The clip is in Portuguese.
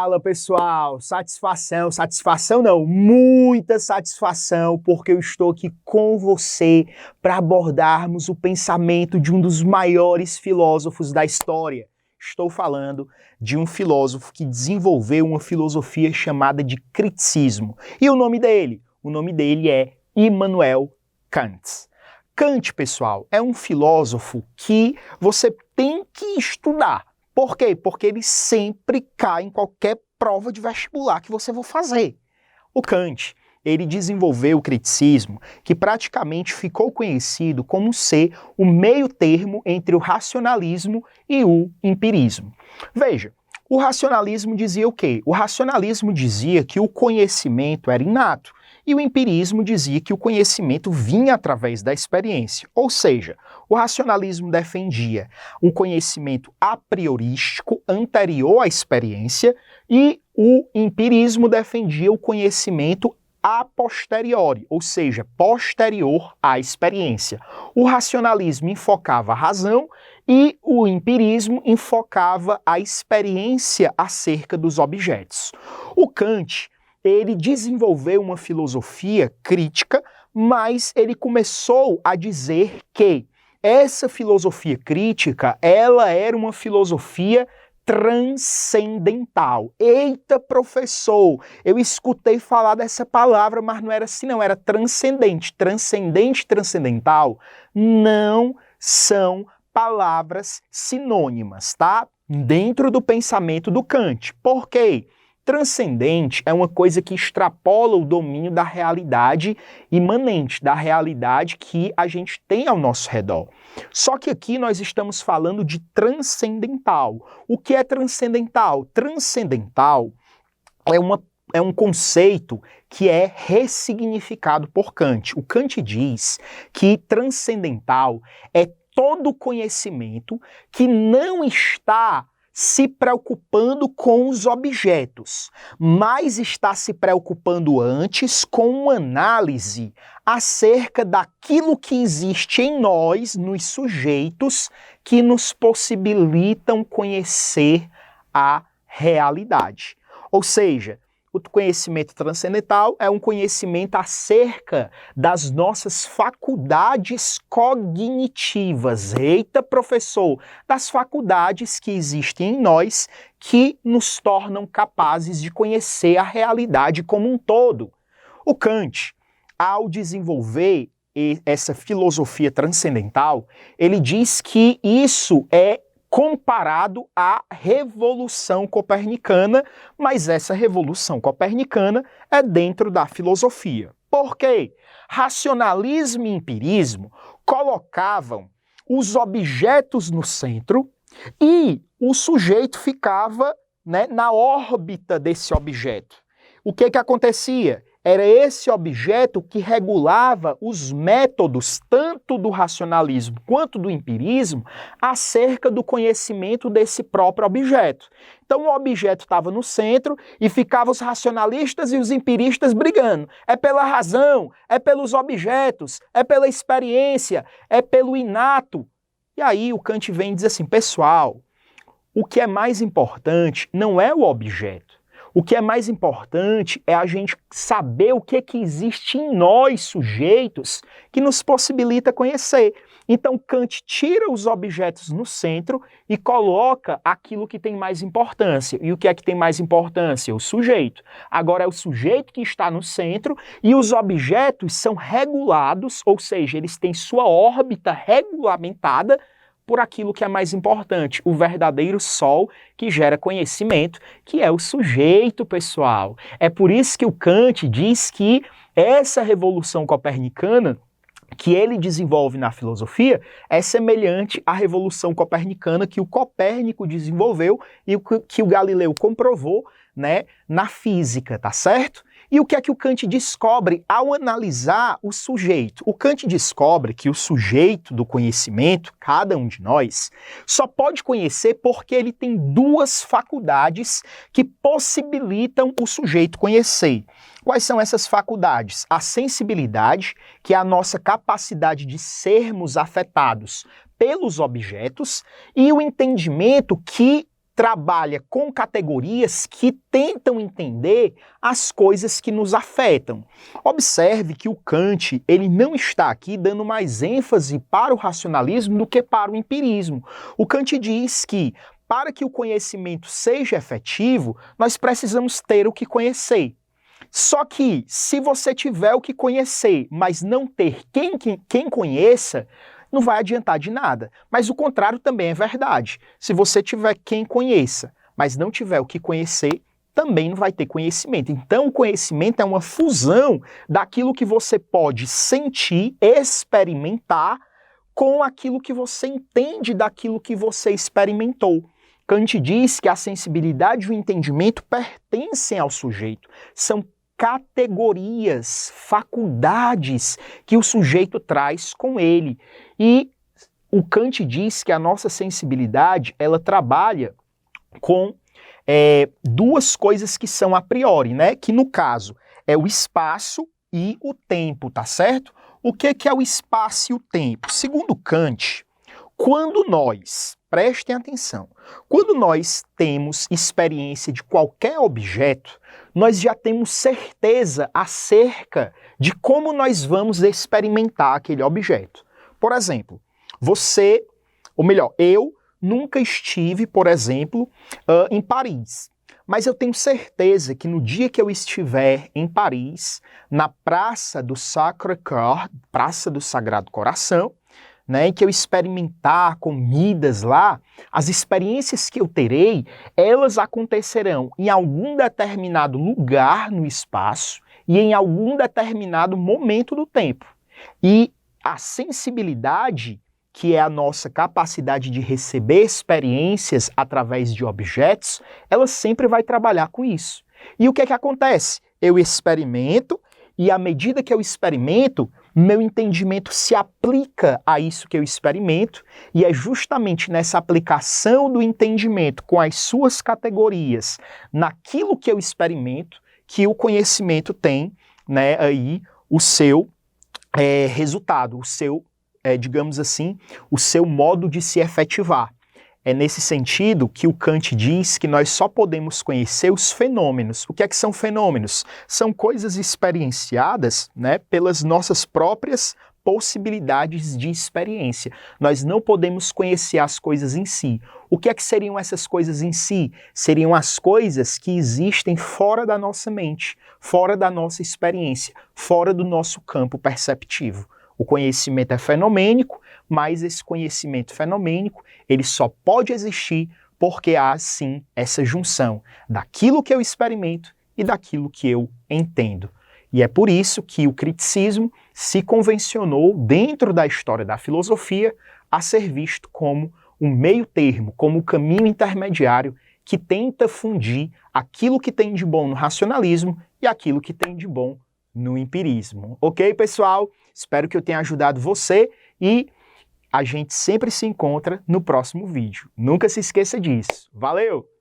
Fala pessoal, satisfação não, muita satisfação, porque eu estou aqui com você para abordarmos o pensamento de um dos maiores filósofos da história. Estou falando de um filósofo que desenvolveu uma filosofia chamada de criticismo. E o nome dele é Immanuel Kant. Kant, pessoal, é um filósofo que você tem que estudar. Por quê? Porque ele sempre cai em qualquer prova de vestibular que você for fazer. O Kant, ele desenvolveu o criticismo, que praticamente ficou conhecido como ser o meio termo entre o racionalismo e o empirismo. Veja, o racionalismo dizia o quê? O racionalismo dizia que o conhecimento era inato, e o empirismo dizia que o conhecimento vinha através da experiência. Ou seja, o racionalismo defendia um conhecimento a priorístico, anterior à experiência, e o empirismo defendia o conhecimento a posteriori, ou seja, posterior à experiência. O racionalismo enfocava a razão e o empirismo enfocava a experiência acerca dos objetos. O Kant, ele desenvolveu uma filosofia crítica, mas ele começou a dizer que essa filosofia crítica, ela era uma filosofia transcendental. Eita, professor, eu escutei falar dessa palavra, mas não era assim não, era transcendente. Transcendente e transcendental não são palavras sinônimas, tá? Dentro do pensamento do Kant. Por quê? Transcendente é uma coisa que extrapola o domínio da realidade imanente, da realidade que a gente tem ao nosso redor. Só que aqui nós estamos falando de transcendental. O que é transcendental? Transcendental é um conceito que é ressignificado por Kant. O Kant diz que transcendental é todo conhecimento que não está se preocupando com os objetos, mas está se preocupando antes com uma análise acerca daquilo que existe em nós, nos sujeitos, que nos possibilitam conhecer a realidade. Ou seja, o conhecimento transcendental é um conhecimento acerca das nossas faculdades cognitivas. Eita, professor! Das faculdades que existem em nós que nos tornam capazes de conhecer a realidade como um todo. O Kant, ao desenvolver essa filosofia transcendental, ele diz que isso é comparado à Revolução Copernicana, mas essa Revolução Copernicana é dentro da filosofia. Por quê? Racionalismo e empirismo colocavam os objetos no centro e o sujeito ficava, na órbita desse objeto. O que acontecia? Era esse objeto que regulava os métodos, tanto do racionalismo quanto do empirismo, acerca do conhecimento desse próprio objeto. Então o objeto estava no centro e ficavam os racionalistas e os empiristas brigando. É pela razão, é pelos objetos, é pela experiência, é pelo inato. E aí o Kant vem e diz assim, pessoal, o que é mais importante não é o objeto. O que é mais importante é a gente saber o que existe em nós, sujeitos, que nos possibilita conhecer. Então Kant tira os objetos no centro e coloca aquilo que tem mais importância. E o que é que tem mais importância? O sujeito. Agora é o sujeito que está no centro e os objetos são regulados, ou seja, eles têm sua órbita regulamentada por aquilo que é mais importante, o verdadeiro sol que gera conhecimento, que é o sujeito, pessoal. É por isso que o Kant diz que essa revolução copernicana que ele desenvolve na filosofia é semelhante à revolução copernicana que o Copérnico desenvolveu e que o Galileu comprovou, na física, tá certo? E o que é que o Kant descobre ao analisar o sujeito? O Kant descobre que o sujeito do conhecimento, cada um de nós, só pode conhecer porque ele tem duas faculdades que possibilitam o sujeito conhecer. Quais são essas faculdades? A sensibilidade, que é a nossa capacidade de sermos afetados pelos objetos, e o entendimento, que trabalha com categorias que tentam entender as coisas que nos afetam. Observe que o Kant, ele não está aqui dando mais ênfase para o racionalismo do que para o empirismo. O Kant diz que, para que o conhecimento seja efetivo, nós precisamos ter o que conhecer. Só que, se você tiver o que conhecer, mas não ter quem conheça, não vai adiantar de nada. Mas o contrário também é verdade. Se você tiver quem conheça, mas não tiver o que conhecer, também não vai ter conhecimento. Então, o conhecimento é uma fusão daquilo que você pode sentir, experimentar, com aquilo que você entende daquilo que você experimentou. Kant diz que a sensibilidade e o entendimento pertencem ao sujeito. São categorias, faculdades que o sujeito traz com ele. E o Kant diz que a nossa sensibilidade, ela trabalha com duas coisas que são a priori, né? Que no caso é o espaço e o tempo, tá certo? O que é o espaço e o tempo? Segundo Kant, quando nós, prestem atenção, quando nós temos experiência de qualquer objeto, nós já temos certeza acerca de como nós vamos experimentar aquele objeto. Por exemplo, você, ou melhor, eu nunca estive, por exemplo, em Paris. Mas eu tenho certeza que no dia que eu estiver em Paris, na Praça do Sacré-Cœur, Praça do Sagrado Coração, né, que eu experimentar comidas lá, as experiências que eu terei, elas acontecerão em algum determinado lugar no espaço e em algum determinado momento do tempo. E a sensibilidade, que é a nossa capacidade de receber experiências através de objetos, ela sempre vai trabalhar com isso. E o que é que acontece? Eu experimento e à medida que eu experimento, meu entendimento se aplica a isso que eu experimento, e é justamente nessa aplicação do entendimento com as suas categorias naquilo que eu experimento que o conhecimento tem, né, aí o seu resultado, o seu, digamos assim, o seu modo de se efetivar. É nesse sentido que o Kant diz que nós só podemos conhecer os fenômenos. O que é que são fenômenos? São coisas experienciadas, né, pelas nossas próprias possibilidades de experiência. Nós não podemos conhecer as coisas em si. O que é que seriam essas coisas em si? Seriam as coisas que existem fora da nossa mente, fora da nossa experiência, fora do nosso campo perceptivo. O conhecimento é fenomênico, mas esse conhecimento fenomênico, ele só pode existir porque há, sim, essa junção daquilo que eu experimento e daquilo que eu entendo. E é por isso que o criticismo se convencionou, dentro da história da filosofia, a ser visto como um meio termo, como um caminho intermediário que tenta fundir aquilo que tem de bom no racionalismo e aquilo que tem de bom no empirismo. Ok, pessoal? Espero que eu tenha ajudado você e a gente sempre se encontra no próximo vídeo. Nunca se esqueça disso. Valeu!